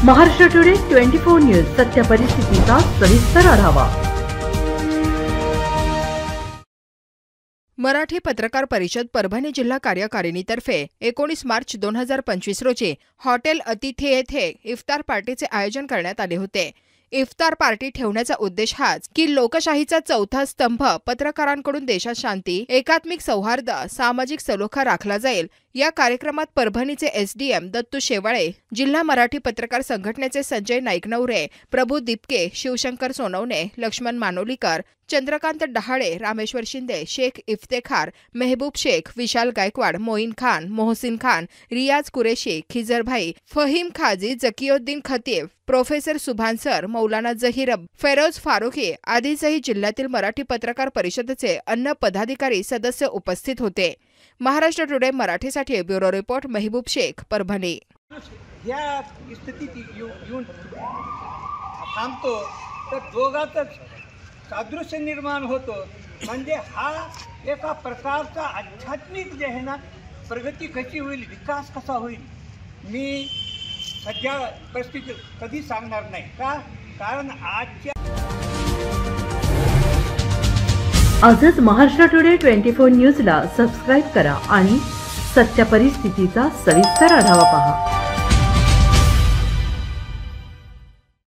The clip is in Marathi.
महाराष्ट्र टुडे 24 न्यूज सत्य परिस्थितीचा सविस्तर आढावा। मराठी पत्रकार परिषद परभणी जिल्हा कार्यकारिणीतर्फे 19 मार्च 2025 रोजी हॉटेल अतिथी येथे इफ्तार पार्टीचे आयोजन करण्यात आले होते। इफ्तार पार्टी ठेवण्याचा उद्देश हाच की लोकशाहीचा चौथा स्तंभ पत्रकारांकडून देशात शांती, एकात्मिक सौहार्द, सामाजिक सलोखा राखला जाईल। या कार्यक्रमात परभणीचे एसडीएम दत्तू शेवाळे, जिल्हा मराठी पत्रकार संघटनेचे संजय नाईकनवरे, प्रभू दिपके, शिवशंकर सोनवणे, लक्ष्मण मानोलीकर, चंद्रकांत डहाळे, रामेश्वर शिंदे, शेख इफ्तेखार, मेहबूब शेख, विशाल गायकवाड, मोईन खान, मोहसिन खान, रियाज कुरेशी, खिजरभाई, फहीम खाजी, जकीउद्दीन खतीब, प्रोफेसर सुभानसर, मौलाना जहीरब, फेरोज फारुखी आदींसही जिल्ह्यातील मराठी पत्रकार परिषदेचे अन्य पदाधिकारी सदस्य उपस्थित होते। महाराष्ट्र टुडे मराठीसाठी ब्युरो रिपोर्ट मेहबूब शेख, परभणी। या स्थितीत येऊन थांबतो तर दोघातच सादृश्य निर्माण होतो। म्हणजे हा एका प्रकारचा आध्यात्मिक जे आहे ना, प्रगती कशी होईल, विकास कसा होईल, मी सध्या परिस्थिती कधी सांगणार नाही का, कारण आजच महाराष्ट्र टुडे 24 न्यूजला सबस्क्राइब करा आणि सत्य परिस्थितीचा सविस्तर आढावा पहा।